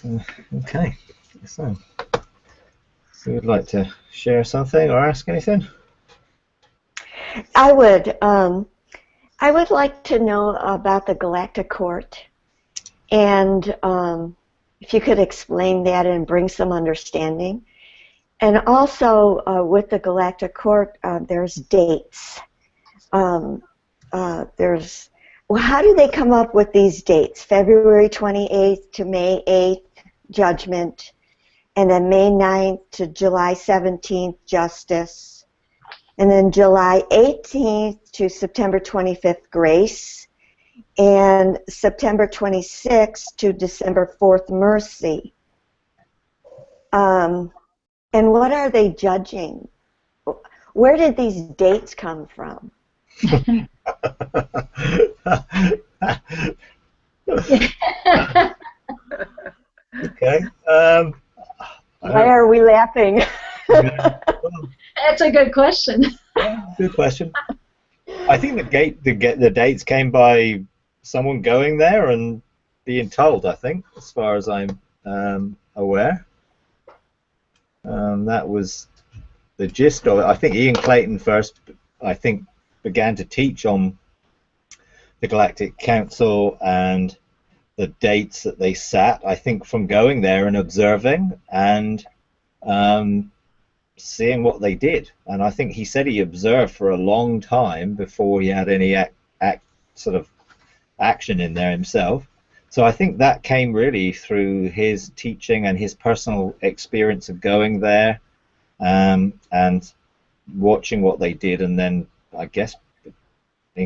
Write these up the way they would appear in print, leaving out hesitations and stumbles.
Okay, so you would like to share something or ask anything? I would like to know about the Galactic Court, and if you could explain that and bring some understanding. And also with the Galactic Court, there's dates. Well, how do they come up with these dates? February 28th to May 8th, judgment, and then May 9th to July 17th, justice, and then July 18th to September 25th, grace, and September 26th to December 4th, mercy. And what are they judging? Where did these dates come from? Okay. Why are we laughing? That's a good question. Yeah, good question. I think the dates came by someone going there and being told, I think, as far as I'm aware. That was the gist of it. I think Ian Clayton first, I think, began to teach on the Galactic Council and the dates that they sat, I think, from going there and observing and seeing what they did. And I think he said he observed for a long time before he had any sort of action in there himself. So I think that came really through his teaching and his personal experience of going there and watching what they did, and then I guess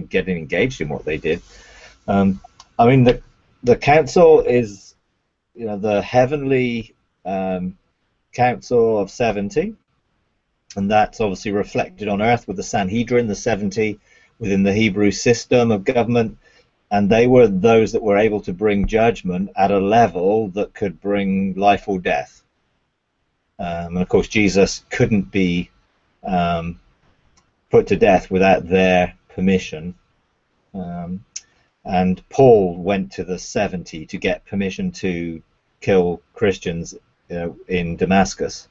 getting engaged in what they did. I mean, the council is, the heavenly council of 70, and that's obviously reflected on earth with the Sanhedrin, the 70 within the Hebrew system of government, and they were those that were able to bring judgment at a level that could bring life or death. And of course Jesus couldn't be put to death without their permission. And Paul went to the 70 to get permission to kill Christians in Damascus.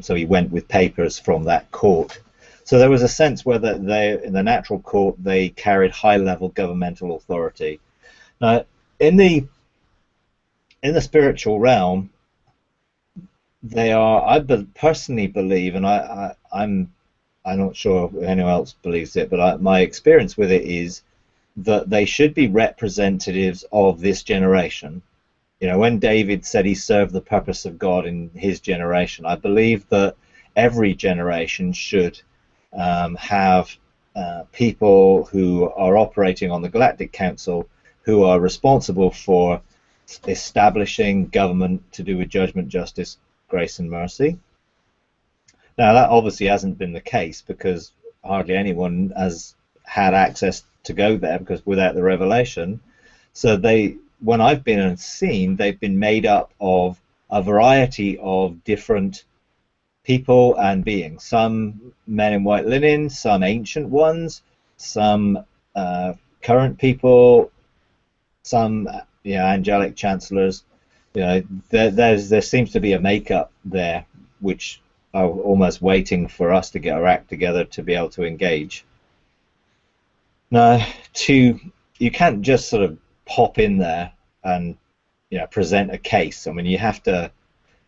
So he went with papers from that court. So there was a sense where in the natural court they carried high-level governmental authority. Now, in the spiritual realm, they are. I personally believe, and I'm not sure if anyone else believes it, but my experience with it is that they should be representatives of this generation. When David said he served the purpose of God in his generation, I believe that every generation should have people who are operating on the Galactic Council who are responsible for establishing government to do with judgment, justice, grace and mercy. Now that obviously hasn't been the case because hardly anyone has had access to go there because without the revelation. So when I've been and seen, they've been made up of a variety of different people and beings. Some men in white linen, some ancient ones, some current people, some angelic chancellors. There seems to be a makeup there which are almost waiting for us to get our act together to be able to engage. Now, you can't just sort of pop in there and present a case. I mean, you have to.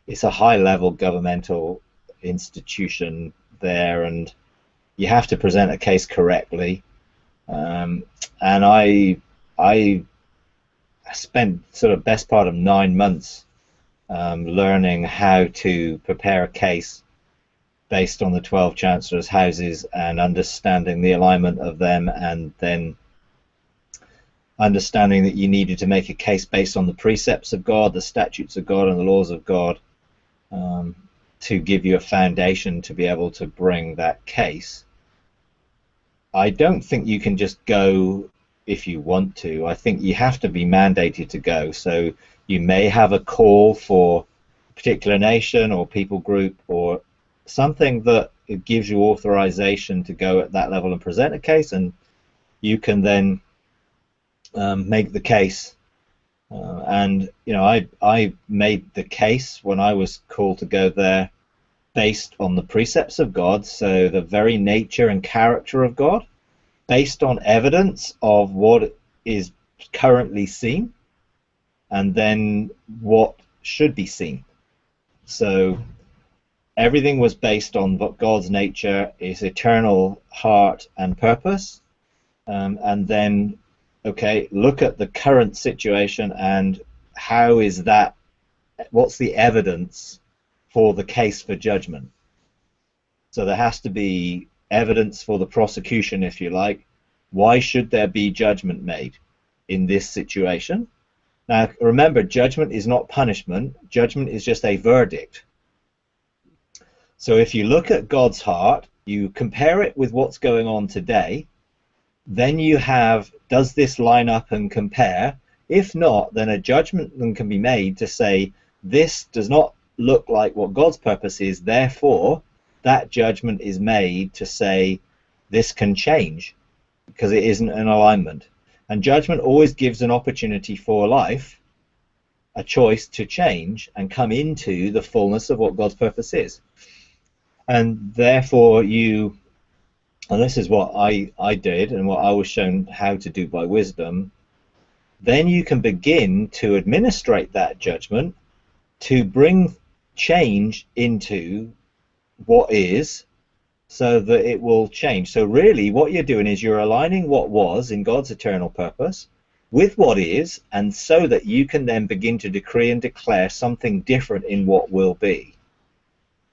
It's a high-level governmental institution there, and you have to present a case correctly. And I spent sort of best part of 9 months learning how to prepare a case based on the 12 chancellors' houses and understanding the alignment of them, and then understanding that you needed to make a case based on the precepts of God, the statutes of God and the laws of God, to give you a foundation to be able to bring that case. I don't think you can just go if you want to. I think you have to be mandated to go. So you may have a call for a particular nation or people group or something that it gives you authorization to go at that level and present a case, and you can then make the case And I made the case when I was called to go there based on the precepts of God, so the very nature and character of God, based on evidence of what is currently seen, and then what should be seen. So everything was based on what God's nature, his eternal heart and purpose, and then, okay, look at the current situation and how is that, what's the evidence for the case for judgment. So there has to be evidence for the prosecution, if you like. Why should there be judgment made in this situation? Now, remember, judgment is not punishment. Judgment is just a verdict. So if you look at God's heart, you compare it with what's going on today, then you have, does this line up and compare? If not, then a judgment then can be made to say, this does not look like what God's purpose is, therefore, that judgment is made to say, this can change, because it isn't in alignment. And judgment always gives an opportunity for life, a choice to change and come into the fullness of what God's purpose is. And therefore you, and this is what I did and what I was shown how to do by wisdom, then you can begin to administrate that judgment to bring change into what is, so that it will change. So really what you're doing is you're aligning what was in God's eternal purpose with what is, and so that you can then begin to decree and declare something different in what will be.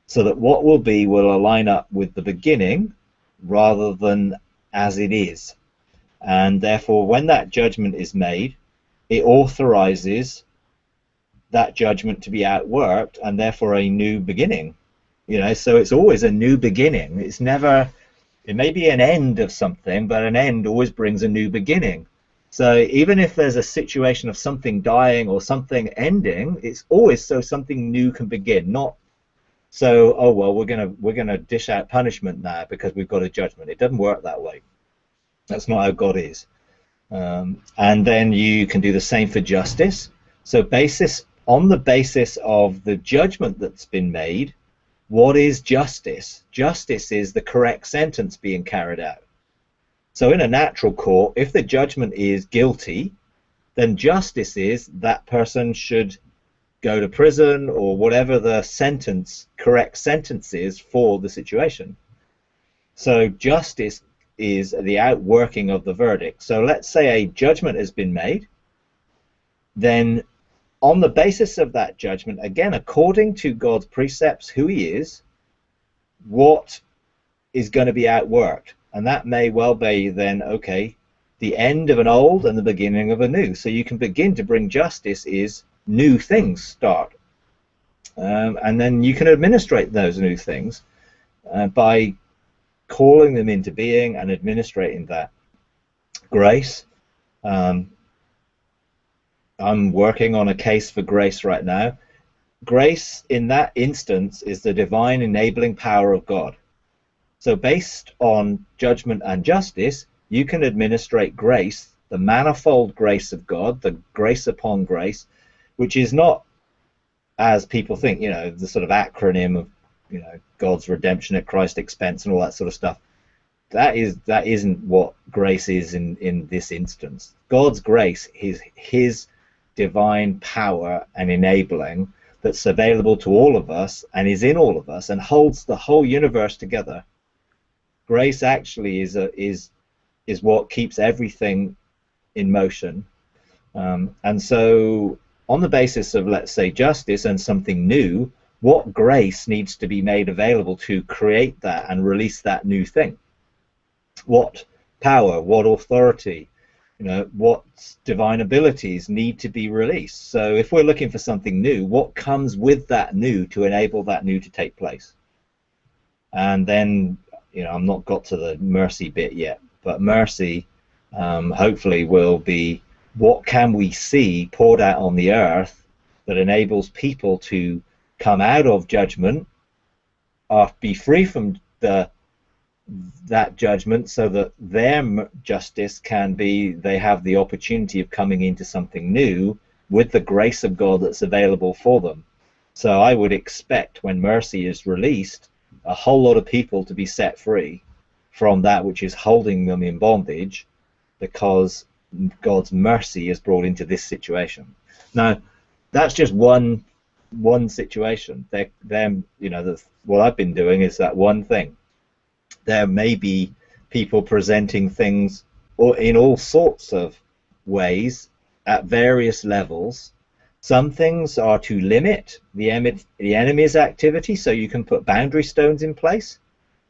So that what will be will align up with the beginning rather than as it is. And therefore when that judgment is made, it authorizes that judgment to be outworked, and therefore a new beginning. So it's always a new beginning. It's never, it may be an end of something, but an end always brings a new beginning. So even if there's a situation of something dying or something ending, it's always so something new can begin, not so, oh well, we're gonna dish out punishment now because we've got a judgment. It doesn't work that way. That's not how God is. And then you can do the same for justice. So on the basis of the judgment that's been made, what is justice? Justice is the correct sentence being carried out. So in a natural court, if the judgment is guilty, then justice is that person should go to prison or whatever the correct sentence is for the situation. So justice is the outworking of the verdict. So let's say a judgment has been made, then on the basis of that judgment, again, according to God's precepts, who he is, what is going to be outworked. And that may well be then, okay, the end of an old and the beginning of a new. So you can begin to bring justice is new things start. And then you can administrate those new things by calling them into being and administrating that. Grace. I'm working on a case for grace right now. Grace in that instance is the divine enabling power of God. So based on judgment and justice, you can administrate grace, the manifold grace of God, the grace upon grace, which is not, as people think, the sort of acronym of, God's redemption at Christ's expense and all that sort of stuff. That isn't what grace is in this instance. God's grace is his divine power and enabling that's available to all of us and is in all of us and holds the whole universe together. Grace actually is what keeps everything in motion. And so on the basis of, let's say, justice and something new, what grace needs to be made available to create that and release that new thing? What power, what authority, what divine abilities need to be released? So if we're looking for something new, what comes with that new to enable that new to take place? And then, I'm not got to the mercy bit yet, but mercy hopefully will be, what can we see poured out on the earth that enables people to come out of judgment, or be free from that judgment, so that their justice can be, they have the opportunity of coming into something new with the grace of God that's available for them. So I would expect when mercy is released, a whole lot of people to be set free from that which is holding them in bondage, because God's mercy is brought into this situation. Now, that's just one situation. What I've been doing is that one thing. There may be people presenting things in all sorts of ways at various levels. Some things are to limit the enemy's activity, so you can put boundary stones in place.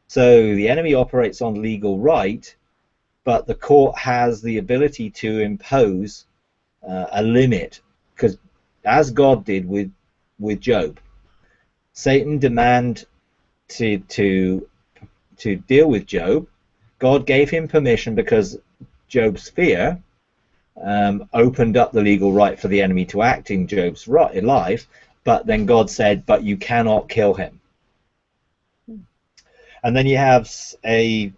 So the enemy operates on legal right, but the court has the ability to impose a limit, because as God did with Job, Satan demanded to deal with Job. God gave him permission because Job's fear opened up the legal right for the enemy to act in Job's life, but then God said, but you cannot kill him. And then you have a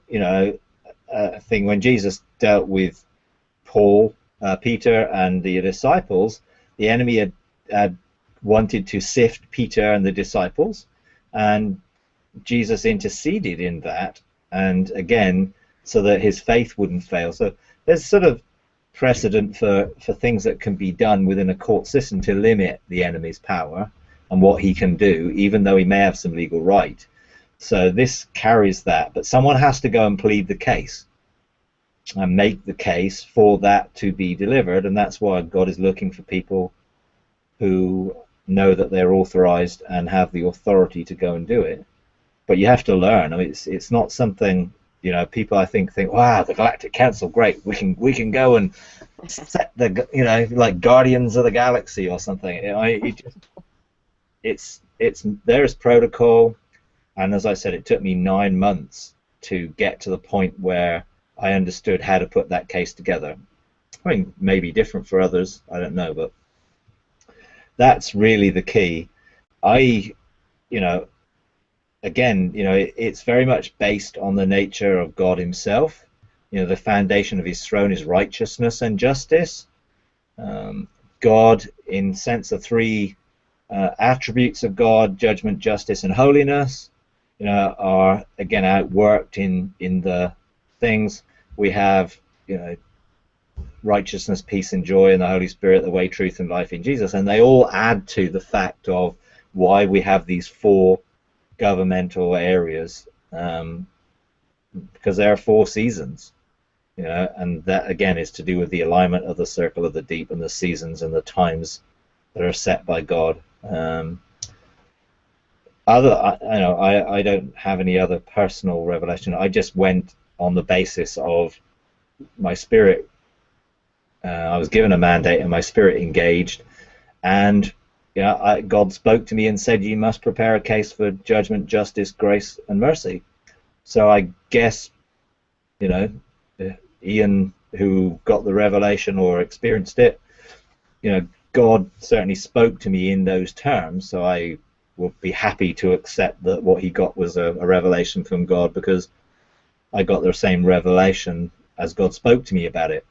thing when Jesus dealt with Peter and the disciples. The enemy had wanted to sift Peter and the disciples, and Jesus interceded in that, and again, so that his faith wouldn't fail. So there's sort of precedent for things that can be done within a court system to limit the enemy's power and what he can do, even though he may have some legal right. So this carries that, but someone has to go and plead the case and make the case for that to be delivered, and that's why God is looking for people who know that they're authorized and have the authority to go and do it. But you have to learn. I mean, it's not something, people I think, wow, the Galactic Council, great, we can go and set the, like Guardians of the Galaxy or something. There's protocol, and as I said, it took me 9 months to get to the point where I understood how to put that case together. I mean, maybe different for others, I don't know, but that's really the key. Again, it's very much based on the nature of God himself. The foundation of his throne is righteousness and justice. God, in sense of three attributes of God, judgment, justice, and holiness, are again outworked in the things. We have, righteousness, peace, and joy in the Holy Spirit, the way, truth, and life in Jesus, and they all add to the fact of why we have these four governmental areas, because there are 4 seasons, and that again is to do with the alignment of the circle of the deep and the seasons and the times that are set by God. I don't have any other personal revelation. I just went on the basis of my spirit. I was given a mandate and my spirit engaged, and God spoke to me and said, you must prepare a case for judgment, justice, grace, and mercy. So I guess, Ian, who got the revelation or experienced it, God certainly spoke to me in those terms, so I will be happy to accept that what he got was a revelation from God, because I got the same revelation as God spoke to me about it.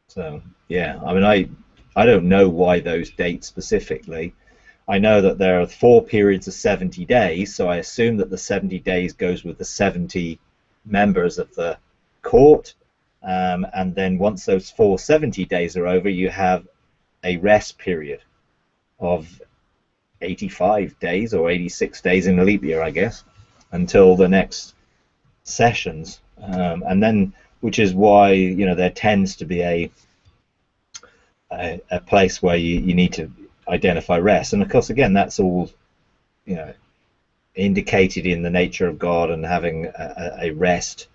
So yeah, I mean, I don't know why those dates specifically. I know that there are 4 periods of 70 days, so I assume that the 70 days goes with the 70 members of the court, and then once those 4 70 days are over, you have a rest period of 85 days or 86 days in a leap year, I guess, until the next sessions, and then, which is why there tends to be a place where you need to identify rest, and of course again that's all indicated in the nature of God, and having a rest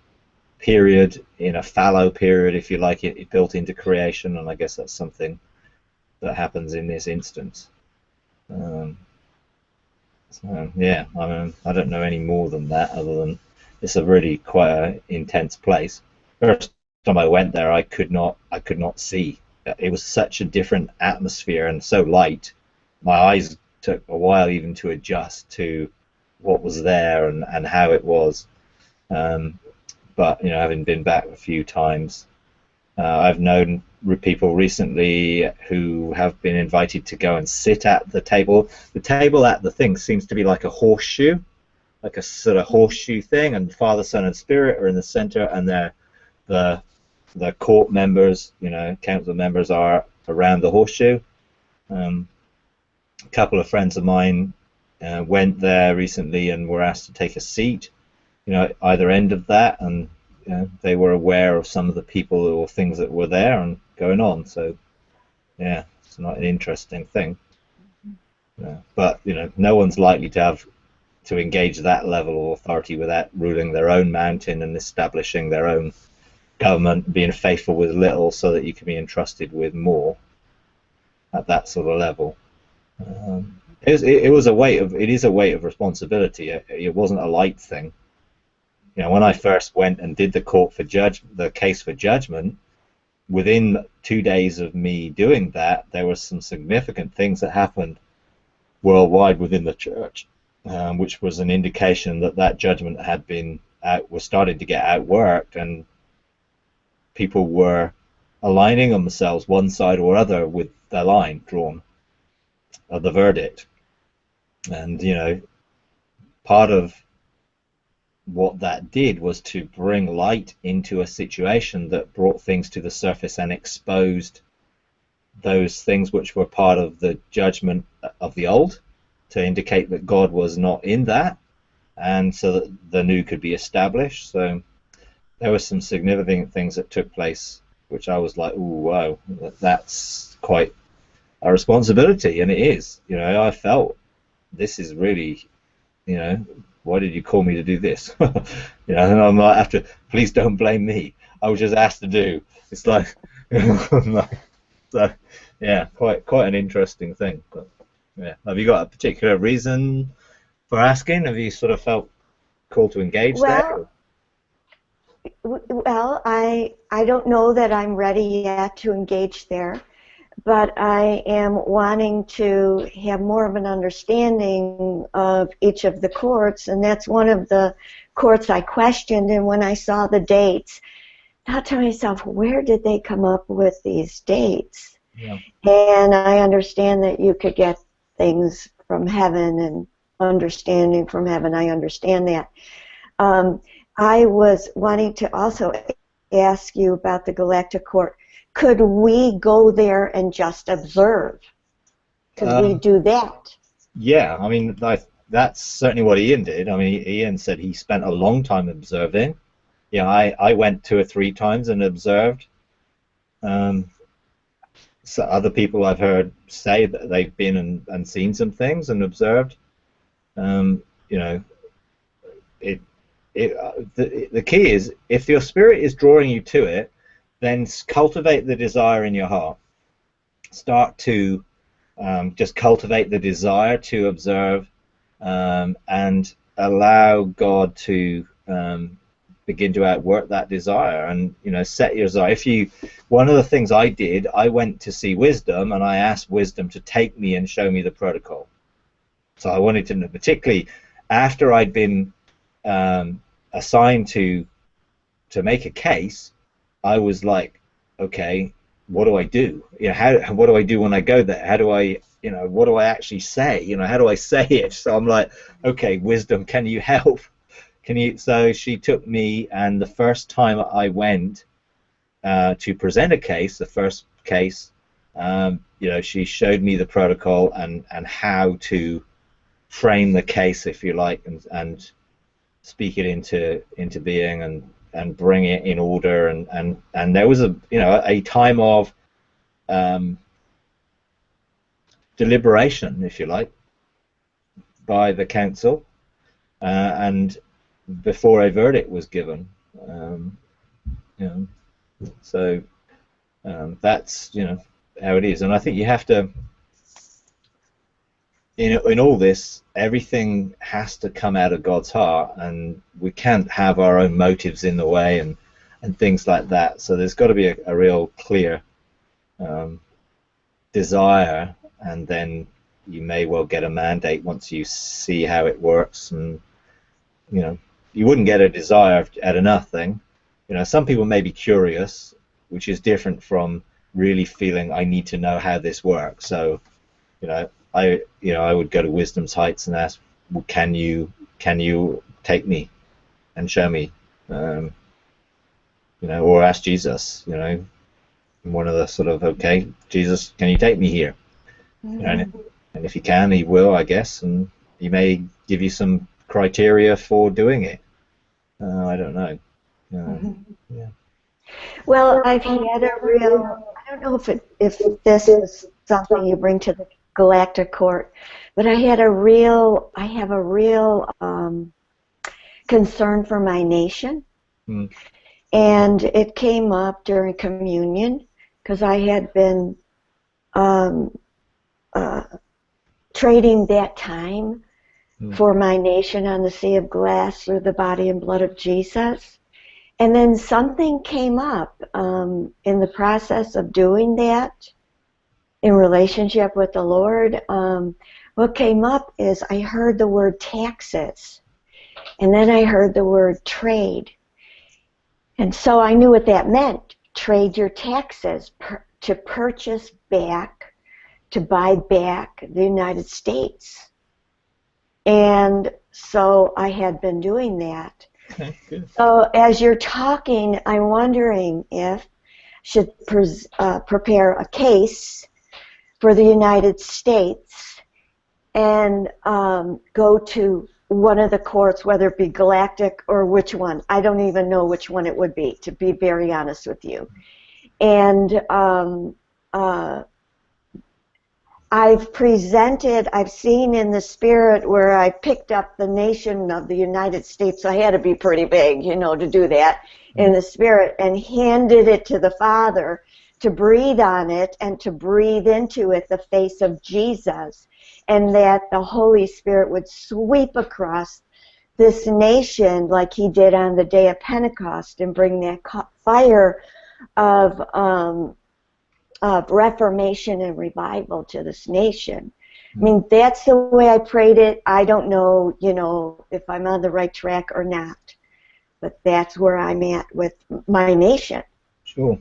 period in a fallow period, if you like, it built into creation, and I guess that's something that happens in this instance. So yeah, I mean, I don't know any more than that, other than it's a really quite an intense place. First time I went there, I could not see. It was such a different atmosphere and so light. My eyes took a while even to adjust to what was there and how it was. But having been back a few times, I've known people recently who have been invited to go and sit at the table. The table at the thing seems to be like a horseshoe, like a sort of horseshoe thing, and Father, Son, and Spirit are in the center, and the court members, council members are around the horseshoe. A couple of friends of mine went there recently and were asked to take a seat, either end of that, and they were aware of some of the people or things that were there and going on. So, yeah, it's not an interesting thing. But no one's likely to engage that level of authority without ruling their own mountain and establishing their own government, being faithful with little so that you can be entrusted with more at that sort of level. It is a weight of responsibility. It wasn't a light thing. When I first went and did the case for judgment, within 2 days of me doing that, there were some significant things that happened worldwide within the church, which was an indication that judgment was starting to get outworked, and people were aligning themselves one side or other with the line drawn of the verdict. And part of what that did was to bring light into a situation that brought things to the surface and exposed those things which were part of the judgment of the old, to indicate that God was not in that, and so that the new could be established. So there were some significant things that took place which I was like, ooh, wow, that's quite a responsibility. And it is. I felt, this is really, why did you call me to do this? And I'm like, after, please don't blame me. I was just asked to do. It's like, so, yeah, quite an interesting thing. But yeah, have you got a particular reason for asking? Have you sort of felt called to engage there? Well, I don't know that I'm ready yet to engage there, but I am wanting to have more of an understanding of each of the courts, and that's one of the courts I questioned. And when I saw the dates, I thought to myself, where did they come up with these dates? Yeah. And I understand that you could get things from heaven and understanding from heaven. I understand that. I was wanting to also ask you about the Galactic Court. Could we go there and just observe? Could we do that? Yeah, I mean, that's certainly what Ian did. I mean, Ian said he spent a long time observing. I went 2 or 3 times and observed. So other people I've heard say that they've been and seen some things and observed. The key is, if your spirit is drawing you to it, then cultivate the desire in your heart. Start to just cultivate the desire to observe, and allow God to begin to outwork that desire, and set your desire. One of the things I did, I went to see Wisdom, and I asked Wisdom to take me and show me the protocol. So I wanted to know, particularly after I'd been assigned to make a case, I was like, okay, what do I do? What do I do when I go there? How do I, what do I actually say? How do I say it? So I'm like, okay, Wisdom, can you help? So she took me, and the first time I went to present a case, the first case, she showed me the protocol and how to frame the case, if you like, and speak it into being and bring it in order, and there was a time of deliberation, if you like, by the council, and before a verdict was given. So that's how it is, and I think you have to, in all this, everything has to come out of God's heart, and we can't have our own motives in the way and things like that. So there's got to be a real clear desire, and then you may well get a mandate once you see how it works. And you wouldn't get a desire out of nothing. Some people may be curious which is different from really feeling I need to know how this works. So, I would go to Wisdom's Heights and ask, well, can you take me and show me, or ask Jesus, one of the sort of, okay, Jesus, can you take me here? And if he can, he will, I guess, and he may give you some criteria for doing it. I don't know. Yeah. Well, I've had a real, I don't know if this is something you bring to the Galactic Court, but I have a real concern for my nation. And it came up during communion because I had been trading that time for my nation on the Sea of Glass through the body and blood of Jesus. And then something came up in the process of doing that in relationship with the Lord. What came up is I heard the word taxes, and then I heard the word trade. And so I knew what that meant. Trade your taxes to purchase back, to buy back the United States. And so I had been doing that. Okay, good. So as you're talking, I'm wondering if I should prepare a case for the United States and go to one of the courts, whether it be Galactic or which one. I don't even know which one it would be, to be very honest with you. And I've seen in the spirit where I picked up the nation of the United States, so I had to be pretty big, to do that in the spirit, and handed it to the Father to breathe on it and to breathe into it the face of Jesus, and that the Holy Spirit would sweep across this nation like he did on the day of Pentecost and bring that fire of reformation and revival to this nation. I mean, that's the way I prayed it. I don't know, if I'm on the right track or not, but that's where I'm at with my nation. Sure.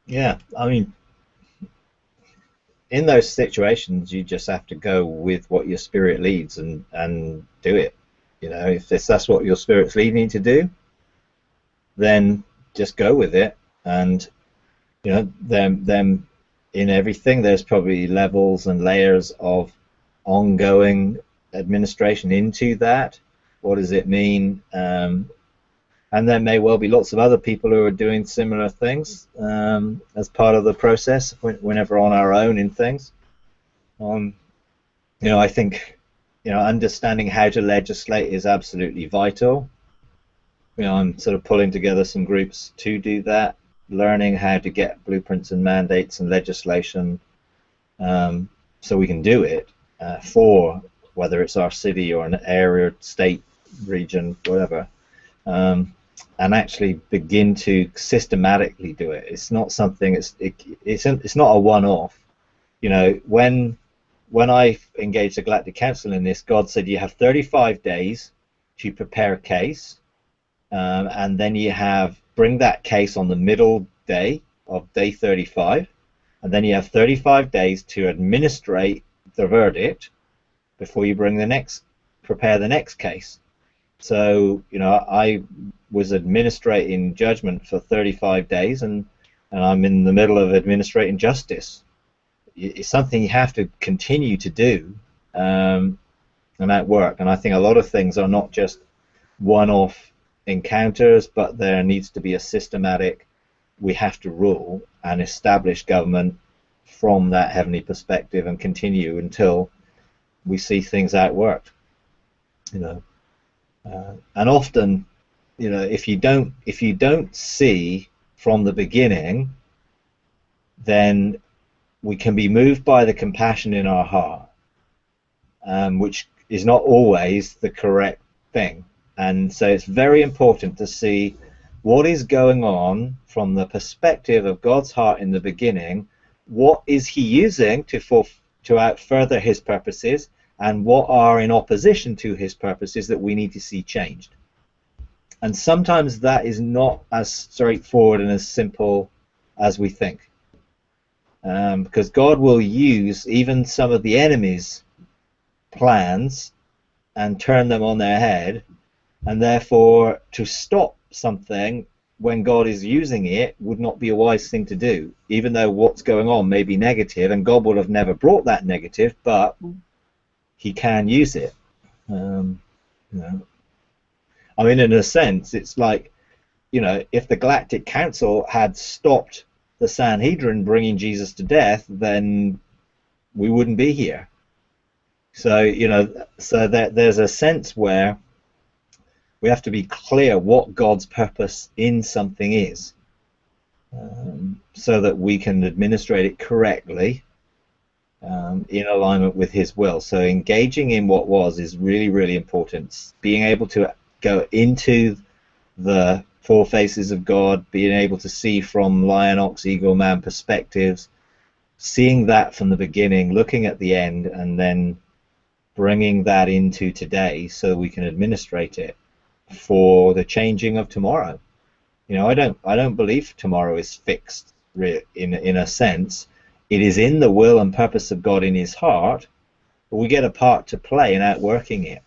Yeah, I mean, in those situations, you just have to go with what your spirit leads and do it. If that's what your spirit's leading you to do, then just go with it. And them in everything, there's probably levels and layers of ongoing administration into that. What does it mean? And there may well be lots of other people who are doing similar things as part of the process whenever on our own in things. I think understanding how to legislate is absolutely vital. I'm sort of pulling together some groups to do that, learning how to get blueprints and mandates and legislation so we can do it for whether it's our city or an area, state, region, whatever. And actually begin to systematically do it. It's not something. It's not a one-off. When I engaged the Galactic Council in this, God said you have 35 days to prepare a case, and then you bring that case on the middle day of day 35, and then you have 35 days to administrate the verdict before you prepare the next case. So I was administrating judgment for 35 days, and I'm in the middle of administrating justice. It's something you have to continue to do, and at work. And I think a lot of things are not just one-off encounters, but there needs to be a systematic. We have to rule and establish government from that heavenly perspective and continue until we see things outworked. And often, if you don't see from the beginning, then we can be moved by the compassion in our heart, which is not always the correct thing. And so it's very important to see what is going on from the perspective of God's heart in the beginning. What is he using to further his purposes, and what are in opposition to his purposes that we need to see changed? And sometimes that is not as straightforward and as simple as we think. Because God will use even some of the enemy's plans and turn them on their head, and therefore to stop something when God is using it would not be a wise thing to do, even though what's going on may be negative, and God would have never brought that negative, but he can use it. You know, I mean, in a sense, it's like, you know, if the Galactic Council had stopped the Sanhedrin bringing Jesus to death, then we wouldn't be here. So, you know, so that there's a sense where we have to be clear what God's purpose in something is, so that we can administrate it correctly, in alignment with his will. So engaging in what was is really, really important. Being able to go into the four faces of God, being able to see from lion, ox, eagle, man perspectives, seeing that from the beginning, looking at the end, and then bringing that into today so we can administrate it for the changing of tomorrow. You know, I don't believe tomorrow is fixed in a sense. It is in the will and purpose of God in his heart, but we get a part to play in outworking it.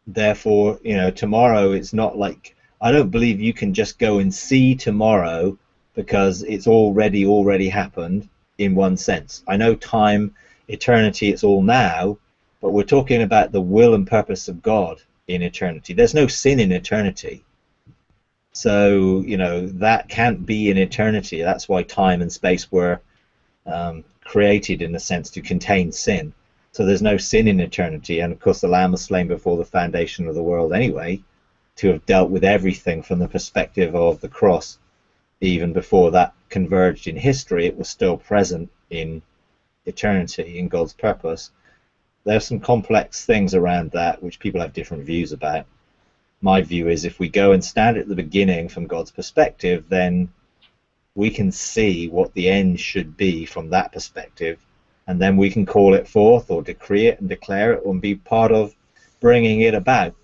Therefore, you know, tomorrow, it's not like, I don't believe you can just go and see tomorrow because it's already happened in one sense. I know time, eternity, it's all now, but we're talking about the will and purpose of God in eternity. There's no sin in eternity. So, you know, that can't be in eternity. That's why time and space were created, in a sense, to contain sin. So there's no sin in eternity. And of course, the Lamb was slain before the foundation of the world anyway, to have dealt with everything from the perspective of the cross. Even before that converged in history, it was still present in eternity, in God's purpose. There's some complex things around that which people have different views about. My view is, if we go and stand at the beginning from God's perspective, then we can see what the end should be from that perspective, and then we can call it forth or decree it and declare it and be part of bringing it about.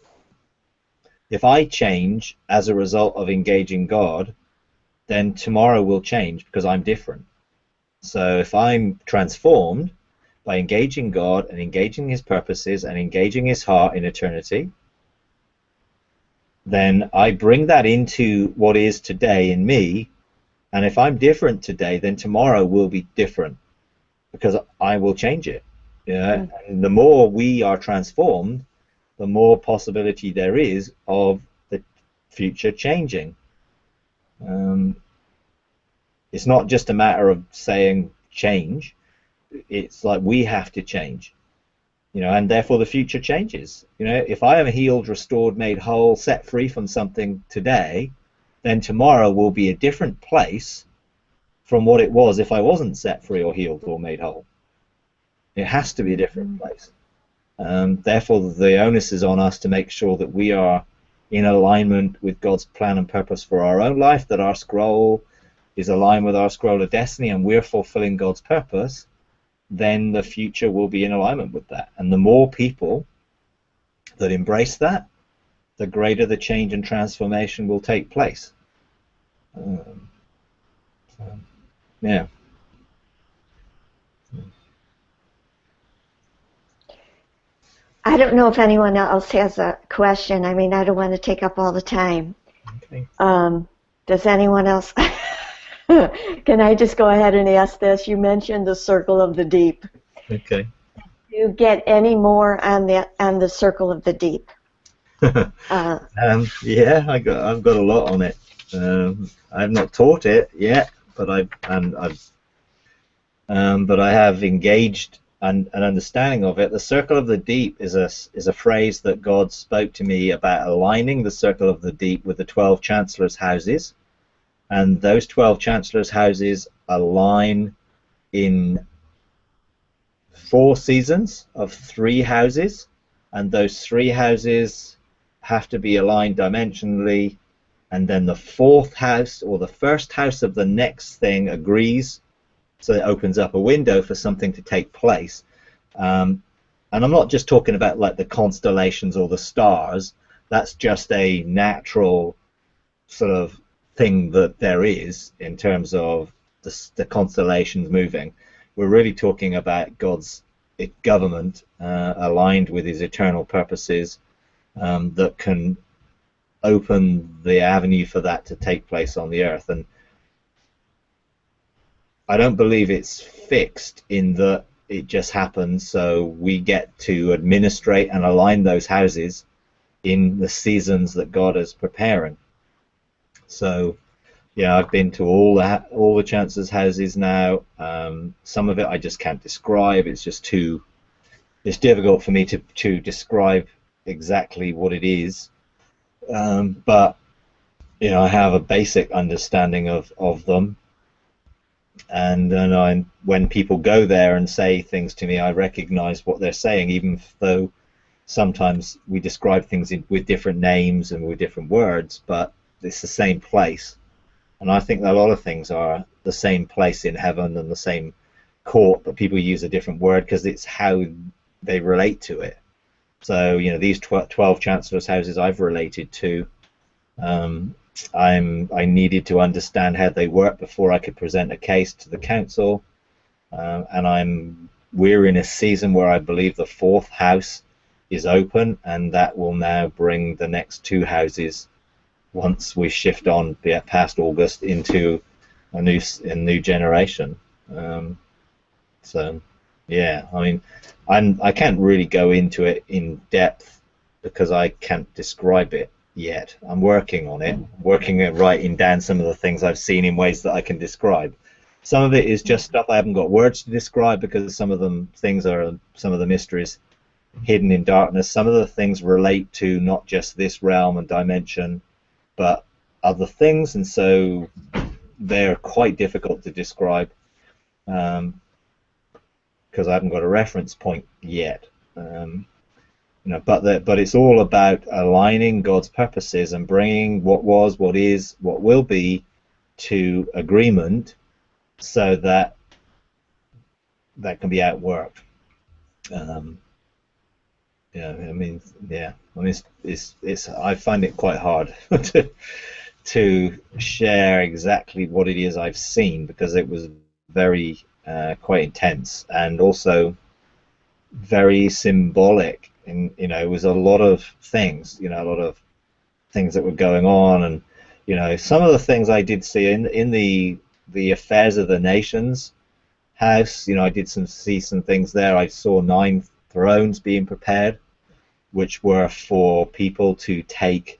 If I change as a result of engaging God, then tomorrow will change because I'm different. So if I'm transformed by engaging God and engaging his purposes and engaging his heart in eternity, then I bring that into what is today in me, and if I'm different today, then tomorrow will be different because I will change it. Yeah? And the more we are transformed, the more possibility there is of the future changing. It's not just a matter of saying change. It's like we have to change, you know, and therefore the future changes. You know, if I am healed, restored, made whole, set free from something today, then tomorrow will be a different place from what it was if I wasn't set free or healed or made whole. It has to be a different place. Therefore, the onus is on us to make sure that we are in alignment with God's plan and purpose for our own life, that our scroll is aligned with our scroll of destiny and we're fulfilling God's purpose. Then the future will be in alignment with that. And the more people that embrace that, the greater the change and transformation will take place. Yeah. I don't know if anyone else has a question. I mean, I don't want to take up all the time. Okay. Does anyone else? Can I just go ahead and ask this? You mentioned the circle of the deep. Okay. Do you get any more on the circle of the deep? Yeah, I've got a lot on it. I've not taught it yet, but I have engaged an understanding of it. The circle of the deep is a phrase that God spoke to me about aligning the circle of the deep with the 12 chancellors' houses. And those 12 chancellors' houses align in 4 seasons of 3 houses, and those 3 houses have to be aligned dimensionally, and then the 4th house or the 1st house of the next thing agrees, so it opens up a window for something to take place. And I'm not just talking about like the constellations or the stars. That's just a natural sort of thing that there is in terms of the constellations moving. We're really talking about God's government aligned with his eternal purposes, that can open the avenue for that to take place on the earth. And I don't believe it's fixed in that it just happens, so we get to administrate and align those houses in the seasons that God is preparing. So yeah, I've been to all the chancellors' houses now. Some of it I just can't describe. It's just it's difficult for me to describe exactly what it is. But you know, I have a basic understanding of them, and when people go there and say things to me, I recognize what they're saying, even though sometimes we describe things with different names and with different words, but it's the same place. And I think that a lot of things are the same place in heaven and the same court, but people use a different word because it's how they relate to it. So, you know, these 12 chancellors' houses I've related to, I needed to understand how they work before I could present a case to the council, and we're in a season where I believe the 4th house is open, and that will now bring the next 2 houses, once we shift on past August, into a new generation. So yeah, I mean, I can't really go into it in depth because I can't describe it yet. I'm working on it, writing down some of the things I've seen in ways that I can describe. Some of it is just stuff I haven't got words to describe because some of the mysteries hidden in darkness. Some of the things relate to not just this realm and dimension, but other things, and so they're quite difficult to describe because I haven't got a reference point yet. You know, but it's all about aligning God's purposes and bringing what was, what is, what will be to agreement, so that can be outworked. Yeah, I mean, I find it quite hard to share exactly what it is I've seen, because it was very quite intense and also very symbolic. And you know, it was a lot of things, a lot of things that were going on, and you know, some of the things I did see in the affairs of the nations house. You know, I did see some things there. I saw 9 thrones being prepared, which were for people to take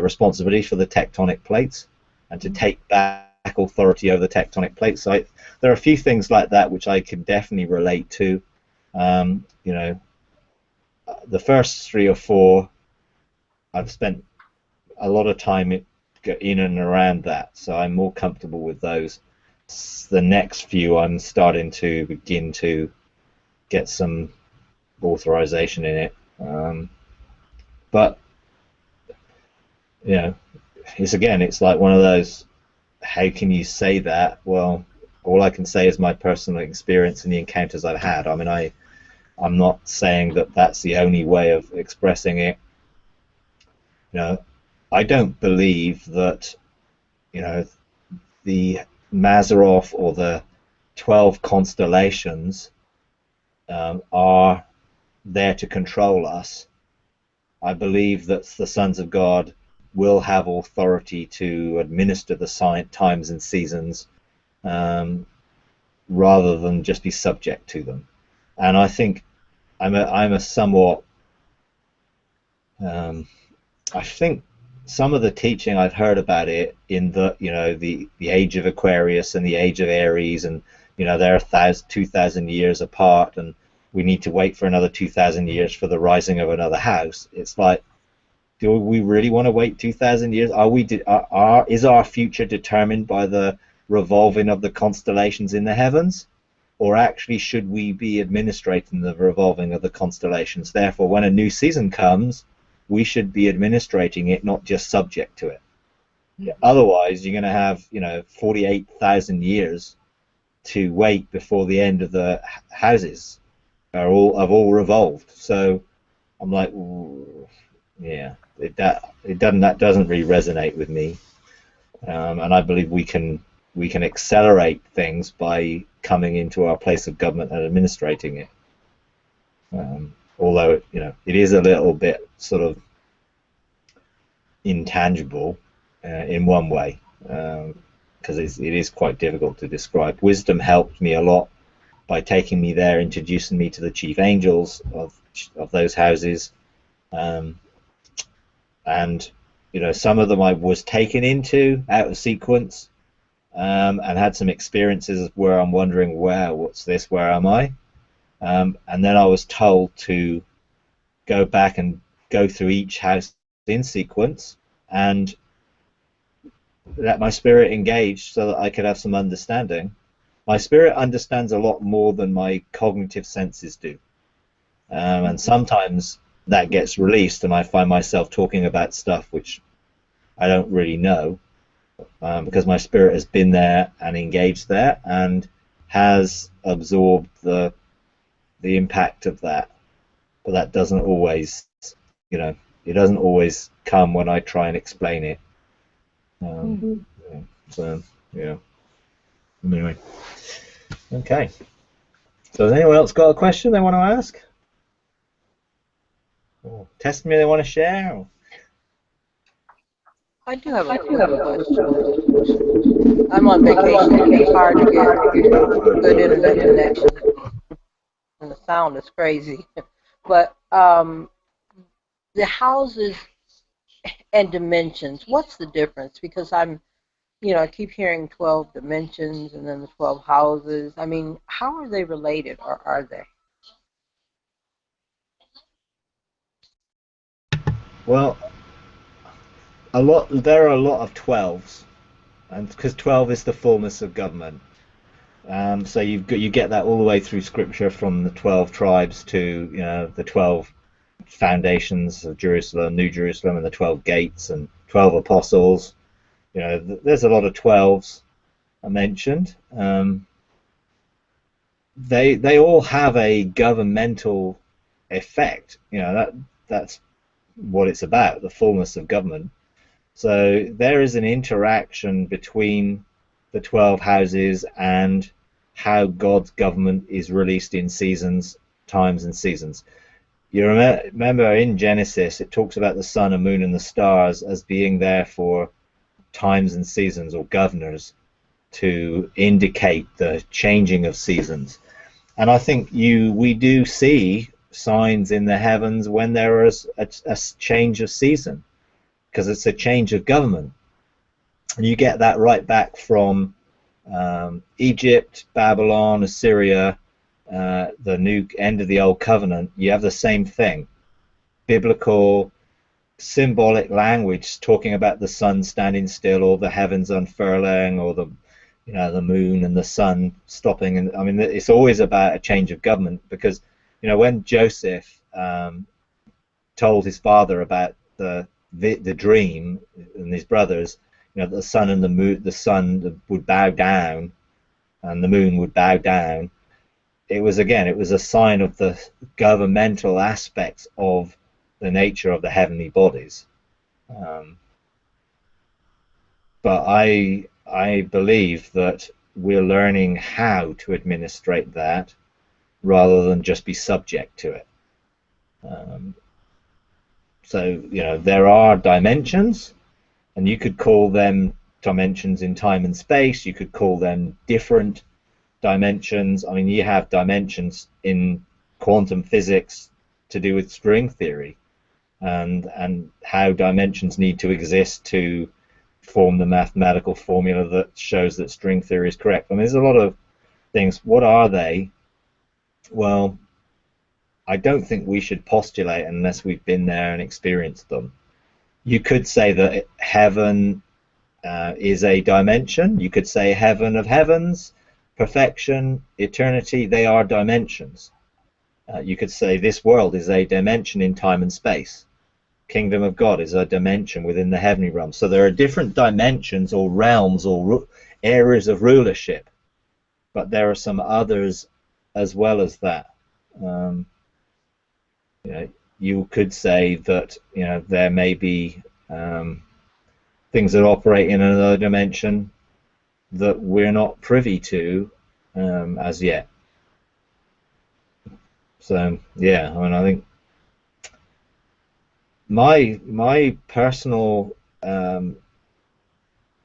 responsibility for the tectonic plates and to take back authority over the tectonic plates. So there are a few things like that which I can definitely relate to. You know, the first 3 or 4, I've spent a lot of time in and around that, so I'm more comfortable with those. The next few, I'm starting to begin to get some authorization in it. But you know, it's like one of those, how can you say that? Well, all I can say is my personal experience and the encounters I've had. I mean, I'm not saying that that's the only way of expressing it. You know, I don't believe that, you know, the Mazzaroth or the 12 constellations are there to control us. I believe that the sons of God will have authority to administer the times and seasons, rather than just be subject to them. And I think I'm a somewhat I think some of the teaching I've heard about it in the, you know, the age of Aquarius and the age of Aries, and you know, they're 2,000 years apart, and we need to wait for another 2,000 years for the rising of another house. It's like, do we really want to wait 2,000 years? Is our future determined by the revolving of the constellations in the heavens, or actually should we be administrating the revolving of the constellations? Therefore, when a new season comes, we should be administrating it, not just subject to it. Yeah. Otherwise, you're going to have, you know, 48,000 years to wait before the end of the houses have all revolved. So I'm like, ooh, yeah, that doesn't really resonate with me. and I believe we can accelerate things by coming into our place of government and administrating it. Although it is a little bit sort of intangible in one way, because it is quite difficult to describe. Wisdom helped me a lot by taking me there, introducing me to the chief angels of those houses, and some of them I was taken into out of sequence, and had some experiences where I'm wondering, wow, what's this? Where am I? And then I was told to go back and go through each house in sequence and let my spirit engage so that I could have some understanding. My spirit understands a lot more than my cognitive senses do. And sometimes that gets released and I find myself talking about stuff which I don't really know, because my spirit has been there and engaged there and has absorbed the impact of that. But that doesn't always, it doesn't always come when I try and explain it. So, yeah. Anyway. Okay. So has anyone else got a question they want to ask? Or testimony they want to share? Or? I do have a question. I'm on vacation. It's hard to get good internet connection, and the sound is crazy. But the houses and dimensions, what's the difference? Because I keep hearing 12 dimensions and then the 12 houses. I mean, how are they related, or are they? Well, there are a lot of 12s, and because 12 is the fullness of government. So you get that all the way through Scripture, from the 12 tribes to the 12 foundations of Jerusalem, New Jerusalem, and the 12 gates and 12 apostles. There's a lot of 12s mentioned. They all have a governmental effect. That's what it's about, the fullness of government. So there is an interaction between the 12 houses and how God's government is released in seasons, times and seasons. You remember in Genesis it talks about the sun and moon and the stars as being there for times and seasons, or governors, to indicate the changing of seasons. And I think we do see signs in the heavens when there is a change of season, because it's a change of government. And you get that right back from Egypt, Babylon, Assyria, the new end of the Old Covenant. You have the same thing. Biblical, symbolic language talking about the sun standing still, or the heavens unfurling, or the moon and the sun stopping. And I mean, it's always about a change of government, because when Joseph told his father about the dream and his brothers, the sun and the sun would bow down and the moon would bow down. It was a sign of the governmental aspects of the nature of the heavenly bodies. But I believe that we're learning how to administrate that rather than just be subject to it. So there are dimensions, and you could call them dimensions in time and space. You could call them different dimensions. I mean, you have dimensions in quantum physics to do with string theory, and how dimensions need to exist to form the mathematical formula that shows that string theory is correct. I mean, there's a lot of things. What are they? Well, I don't think we should postulate unless we've been there and experienced them. You could say that heaven is a dimension. You could say heaven of heavens, perfection, eternity, they are dimensions. You could say this world is a dimension in time and space. Kingdom of God is a dimension within the heavenly realm. So there are different dimensions or realms or areas of rulership, but there are some others as well as that. You could say that there may be things that operate in another dimension that we're not privy to as yet. So yeah, I mean, I think my personal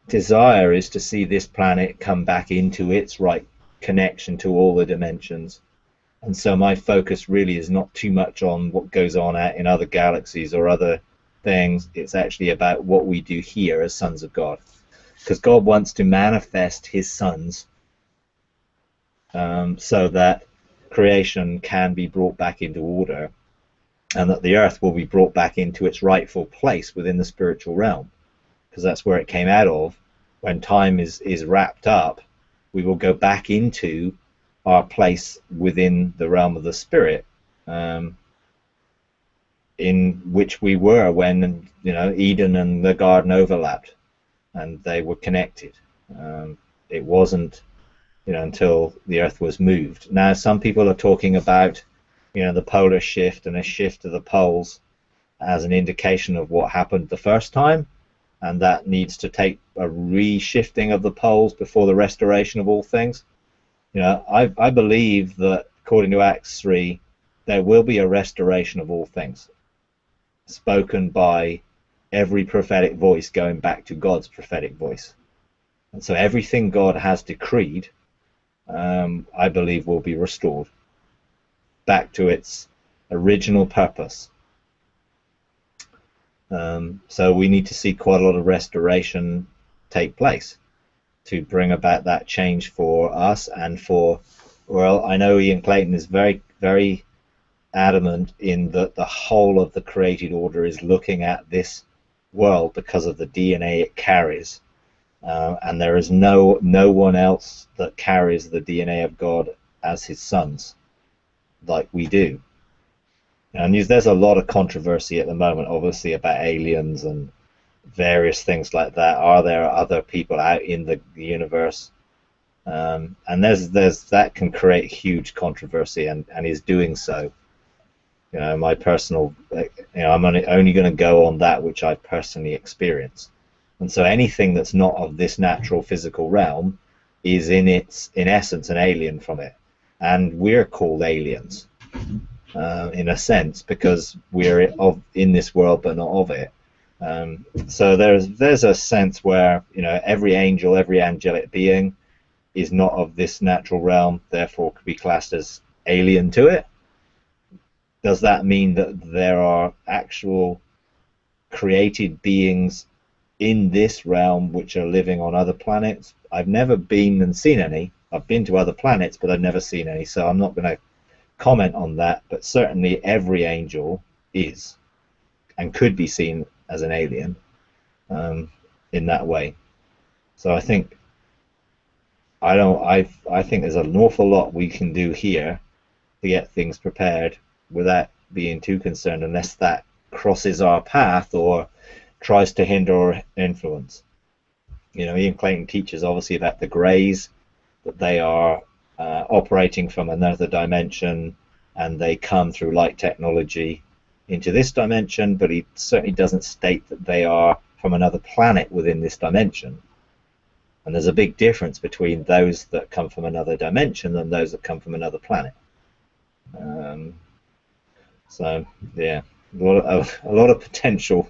desire is to see this planet come back into its right connection to all the dimensions. And so my focus really is not too much on what goes on out in other galaxies or other things. It's actually about what we do here as sons of God. Because God wants to manifest his sons so that creation can be brought back into order, and that the earth will be brought back into its rightful place within the spiritual realm, because that's where it came out of. When time is wrapped up, we will go back into our place within the realm of the spirit, in which we were when Eden and the garden overlapped and they were connected. It wasn't until the earth was moved. Now some people are talking about the polar shift and a shift of the poles as an indication of what happened the first time, and that needs to take a reshifting of the poles before the restoration of all things. I believe that according to Acts 3, there will be a restoration of all things, spoken by every prophetic voice going back to God's prophetic voice. And so everything God has decreed, I believe, will be restored back to its original purpose. So we need to see quite a lot of restoration take place to bring about that change for us and for, well, I know Ian Clayton is very, very adamant in that the whole of the created order is looking at this world because of the DNA it carries, and there is no one else that carries the DNA of God as his sons like we do. And there's a lot of controversy at the moment, obviously, about aliens and various things like that. Are there other people out in the universe? And there's that can create huge controversy, and is doing so. My personal, I'm only going to go on that which I personally experience. And so anything that's not of this natural physical realm is in essence an alien from it, and we're called aliens in a sense because we're in this world but not of it. So there's a sense where every angel, every angelic being is not of this natural realm, therefore could be classed as alien to it. Does that mean that there are actual created beings in this realm which are living on other planets? I've never been and seen any. I've been to other planets, but I've never seen any, so I'm not going to comment on that. But certainly every angel is and could be seen as an alien in that way. So I think I think there's an awful lot we can do here to get things prepared without being too concerned, unless that crosses our path or tries to hinder or influence. Ian Clayton teaches obviously about the Greys, that they are operating from another dimension and they come through light technology into this dimension, but he certainly doesn't state that they are from another planet within this dimension. And there's a big difference between those that come from another dimension and those that come from another planet. So yeah, a lot of potential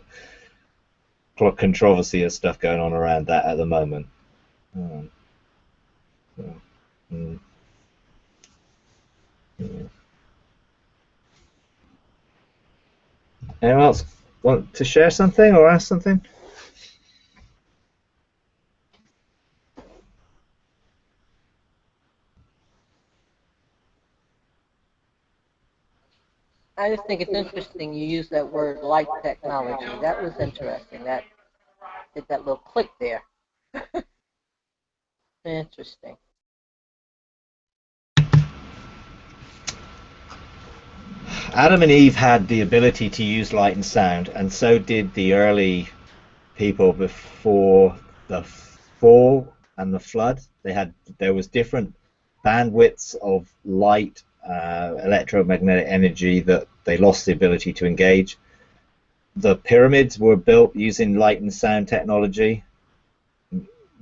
controversy and stuff going on around that at the moment. Anyone else want to share something or ask something? I just think it's interesting you use that word light technology. That was interesting. That did that little click there. Interesting. Adam and Eve had the ability to use light and sound, and so did the early people before the fall and the flood. There was different bandwidths of light, electromagnetic energy that they lost the ability to engage. the pyramids were built using light and sound technology.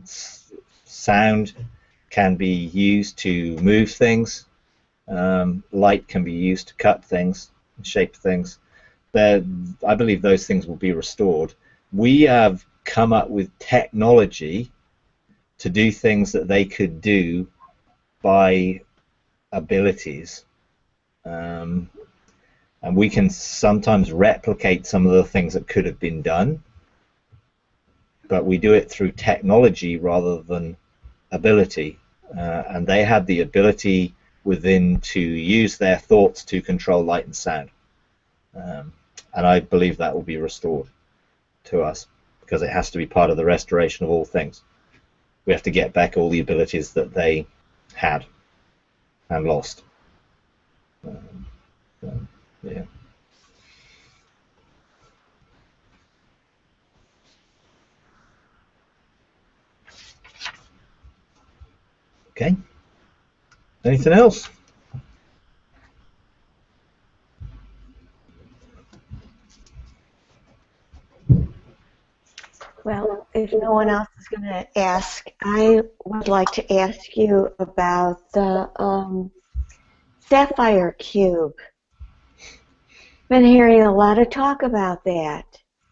Sound can be used to move things. Light can be used to cut things, shape things. I believe those things will be restored. We have come up with technology to do things that they could do by abilities. And we can sometimes replicate some of the things that could have been done, but we do it through technology rather than ability. And they had the ability within to use their thoughts to control light and sound. And I believe that will be restored to us, because it has to be part of the restoration of all things. We have to get back all the abilities that they had and lost. Yeah. Okay. Anything else? Well, if no one else is going to ask, I would like to ask you about the sapphire cube. Been hearing a lot of talk about that.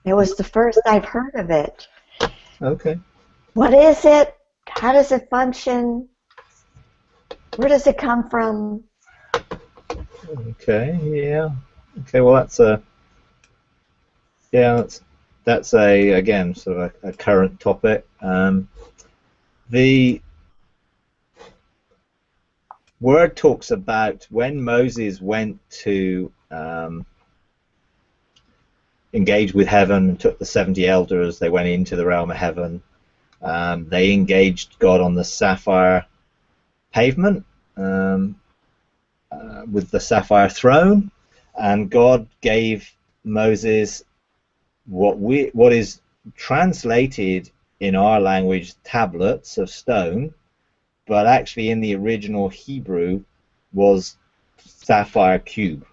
It was the first I've heard of it. Okay. What is it? How does it function? Where does it come from? Okay. Yeah. Okay. Well, that's a again sort of a current topic. The word talks about when Moses went to engage with heaven and took the 70 elders. They went into the realm of heaven. They engaged God on the sapphire pavement with the sapphire throne, and God gave Moses what is translated in our language tablets of stone, but actually in the original Hebrew was sapphire cube.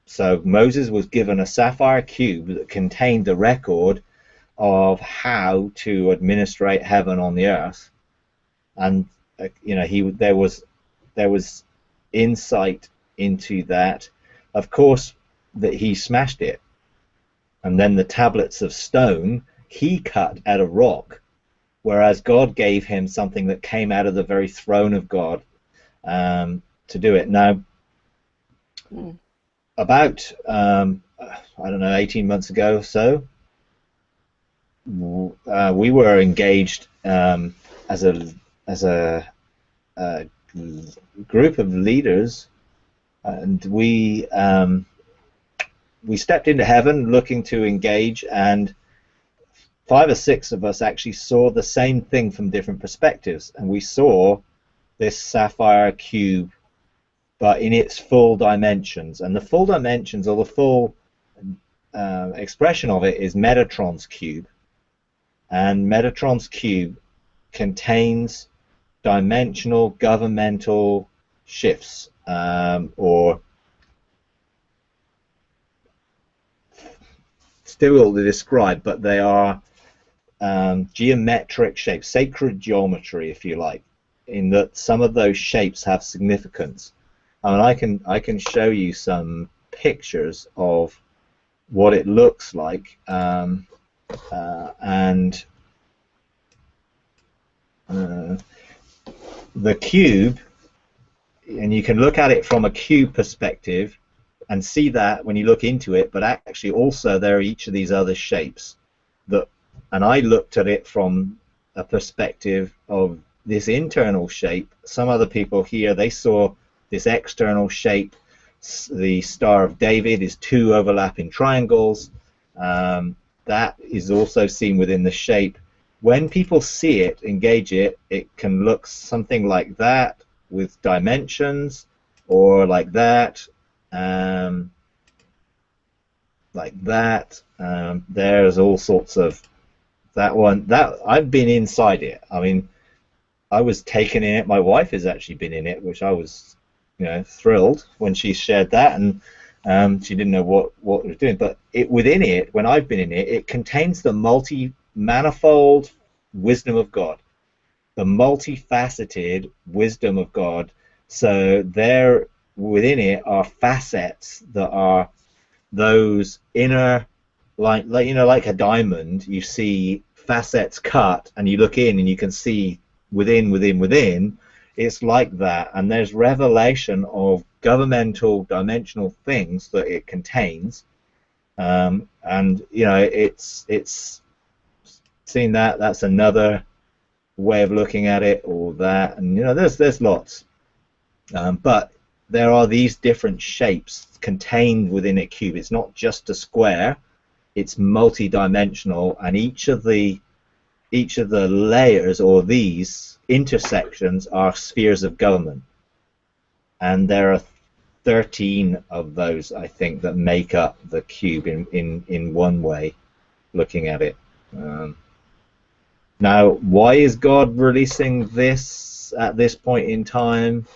So Moses was given a sapphire cube that contained the record of how to administrate heaven on the earth, and there was insight into that. Of course, that he smashed it, and then the tablets of stone he cut out of rock, whereas God gave him something that came out of the very throne of God to do it. Now, about I don't know, 18 months ago or so, we were engaged as a group of leaders, and we stepped into heaven looking to engage, and 5 or 6 of us actually saw the same thing from different perspectives, and we saw this sapphire cube, but in its full dimensions. And the full dimensions, or the full expression of it, is Metatrons cube. And Metatrons cube contains dimensional governmental shifts, or difficult to describe, but they are geometric shapes, sacred geometry, if you like, in that some of those shapes have significance. I mean, I can show you some pictures of what it looks like, and the cube, and you can look at it from a cube perspective and see that when you look into it, but actually also there are each of these other shapes and I looked at it from a perspective of this internal shape. Some other people here, they saw this external shape. The Star of David is 2 overlapping triangles. That is also seen within the shape. When people see it, engage it, it can look something like that with dimensions, or like that, like that. There's all sorts of that one. That I've been inside it. I mean, I was taken in it. My wife has actually been in it, which I was, thrilled when she shared that. And She didn't know what it was doing, but within it, when I've been in it, it contains the manifold wisdom of God, the multifaceted wisdom of God. So there within it are facets that are those inner, like like a diamond. You see facets cut, and you look in, and you can see within. It's like that, and there's revelation of governmental dimensional things that it contains, and it's seeing that's another way of looking at it, or that, and there's lots, but there are these different shapes contained within a cube. It's not just a square, it's multi-dimensional, and each of the layers, or these intersections, are spheres of government, and there are 13 of those, I think, that make up the cube in one way, looking at it. Now, why is God releasing this at this point in time?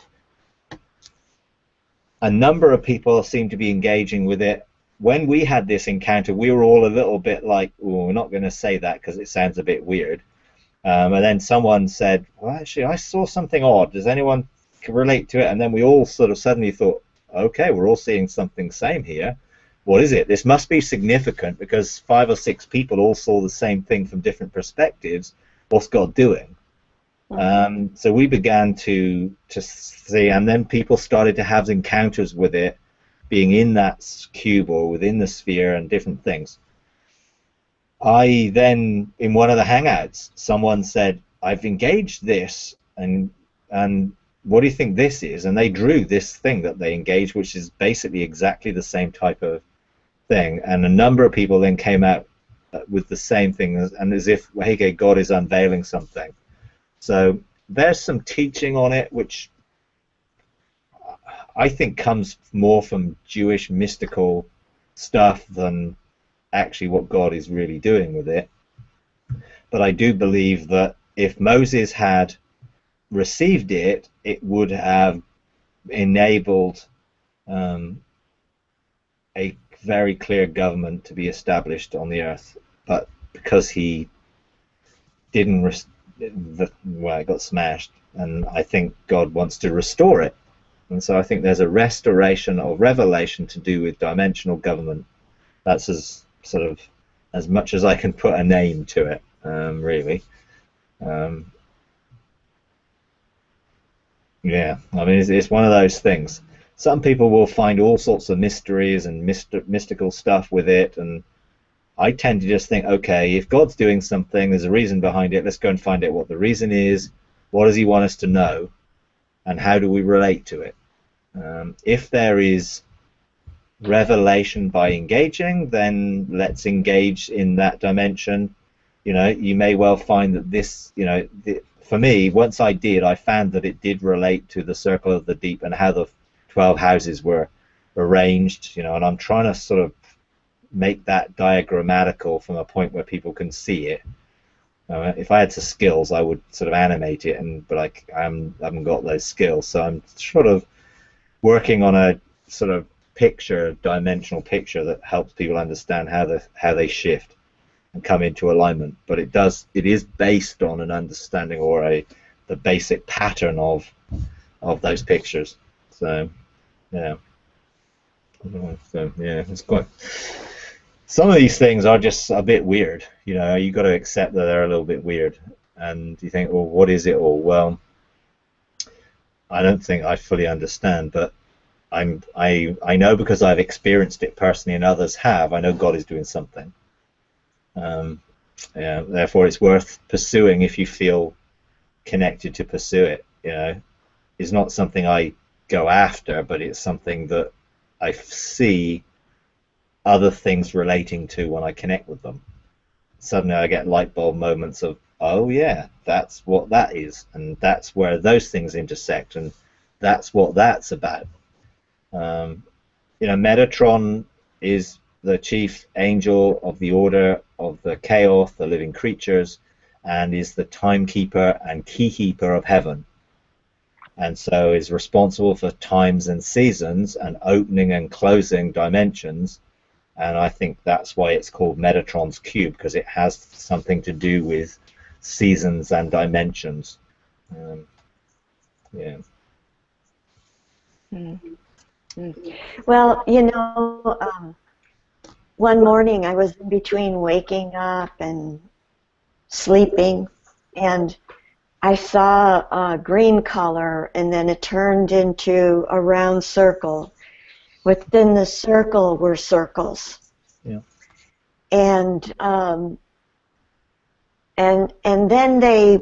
A number of people seem to be engaging with it. When we had this encounter, we were all a little bit like, oh, we're not going to say that because it sounds a bit weird. And then someone said, well, actually, I saw something odd. Does anyone relate to it? And then we all sort of suddenly thought, okay, we're all seeing something same here. What is it? This must be significant, because 5 or 6 people all saw the same thing from different perspectives. What's God doing? So we began to see, and then people started to have encounters with it, being in that cube or within the sphere and different things. I then, in one of the hangouts, someone said, I've engaged this, and what do you think this is? And they drew this thing that they engaged, which is basically exactly the same type of thing. And a number of people then came out with the same thing, and as if, hey, God is unveiling something. So there's some teaching on it, which I think comes more from Jewish mystical stuff than actually what God is really doing with it. But I do believe that if Moses had received it, it would have enabled a very clear government to be established on the earth. But because he didn't, it got smashed, and I think God wants to restore it. And so I think there's a restoration or revelation to do with dimensional government. That's as much as I can put a name to it, really. Yeah, I mean, it's one of those things. Some people will find all sorts of mysteries and mystical stuff with it, and I tend to just think, okay, if God's doing something, there's a reason behind it. Let's go and find out what the reason is. What does he want us to know? And how do we relate to it? If there is revelation by engaging, then let's engage in that dimension. You may well find that this, for me, once I found that it did relate to the circle of the deep and how the 12 houses were arranged, and I'm trying to sort of make that diagrammatical from a point where people can see it. If I had the skills, I would sort of animate it, but I haven't got those skills, so I'm sort of working on a sort of dimensional picture that helps people understand how they shift and come into alignment. But it is based on an understanding or the basic pattern of those pictures. So yeah, it's quite. Some of these things are just a bit weird, you got to accept that they're a little bit weird, and you think, well, what is it all? Well, I don't think I fully understand, but I know, because I've experienced it personally and others have. I know God is doing something. Therefore, it's worth pursuing if you feel connected to pursue it. It's not something I go after, but it's something that I see other things relating to when I connect with them. Suddenly I get light bulb moments of, oh yeah, that's what that is, and that's where those things intersect, and that's what that's about. Metatron is the chief angel of the order of the chaos, the living creatures, and is the timekeeper and keykeeper of heaven. and so is responsible for times and seasons and opening and closing dimensions. And I think that's why it's called Metatron's cube, because it has something to do with seasons and dimensions. Yeah. Well, one morning I was in between waking up and sleeping, and I saw a green color, and then it turned into a round circle. Within the circle were circles. Yeah. And then they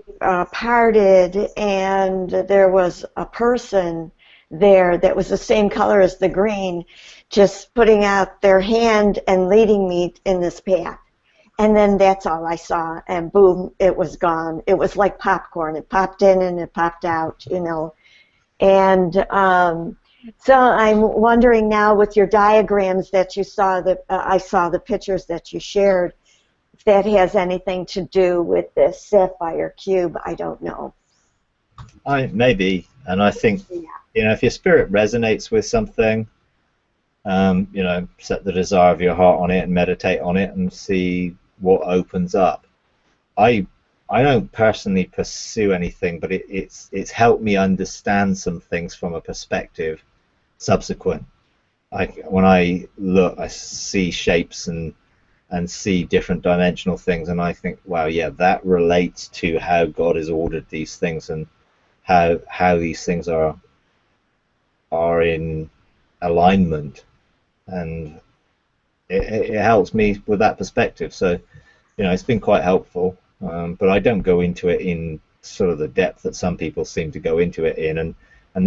parted, and there was a person there that was the same color as the green, just putting out their hand and leading me in this path. And then that's all I saw, and boom, it was gone. It was like popcorn. It popped in and it popped out, And so I'm wondering now, with your diagrams that you saw, I saw the pictures that you shared, if that has anything to do with this sapphire cube. I don't know. Maybe, and I think, if your spirit resonates with something, set the desire of your heart on it and meditate on it and see what opens up. I don't personally pursue anything, but it's helped me understand some things from a perspective subsequent. When I look, I see shapes and see different dimensional things, and I think, wow, yeah, that relates to how God has ordered these things and how these things are in alignment, and it helps me with that perspective. So, it's been quite helpful, but I don't go into it in sort of the depth that some people seem to go into it in, and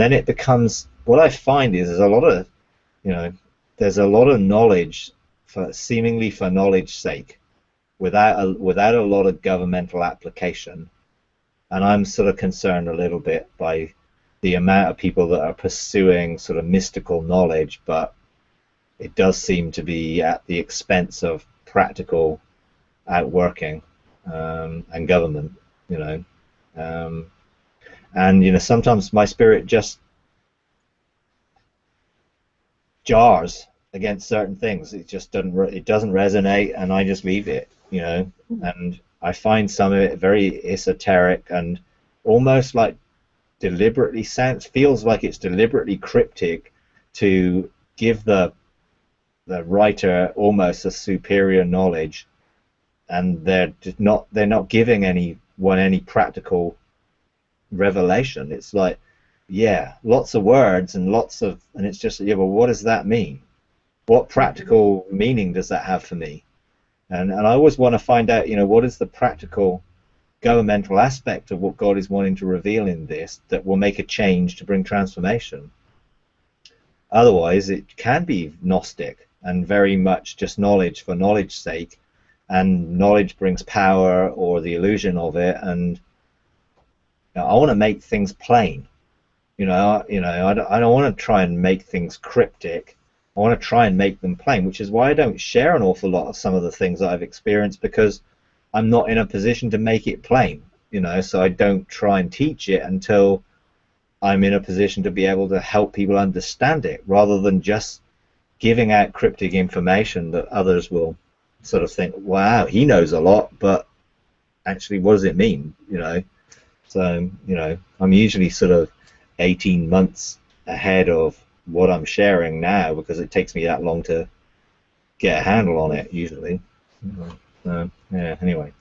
then it becomes, what I find is there's a lot of knowledge seemingly for knowledge's sake, without a lot of governmental application. And I'm sort of concerned a little bit by the amount of people that are pursuing sort of mystical knowledge, but it does seem to be at the expense of practical outworking and government, and sometimes my spirit just jars against certain things. It just doesn't resonate, and I just leave it, and I find some of it very esoteric and almost like feels like it's deliberately cryptic to give the writer almost a superior knowledge, and they're not giving anyone any practical revelation. It's like, yeah, lots of words and it's just, yeah, well, what does that mean? What practical meaning does that have for me? And I always want to find out, what is the practical governmental aspect of what God is wanting to reveal in this that will make a change to bring transformation. Otherwise, it can be Gnostic and very much just knowledge for knowledge's sake, and knowledge brings power or the illusion of it. And I want to make things plain. I don't want to try and make things cryptic. I want to try and make them plain, which is why I don't share an awful lot of some of the things that I've experienced, because I'm not in a position to make it plain, so I don't try and teach it until I'm in a position to be able to help people understand it, rather than just giving out cryptic information that others will sort of think, wow, he knows a lot, but actually, what does it mean? So, I'm usually sort of 18 months ahead of what I'm sharing now, because it takes me that long to get a handle on it usually. Yeah, anyway.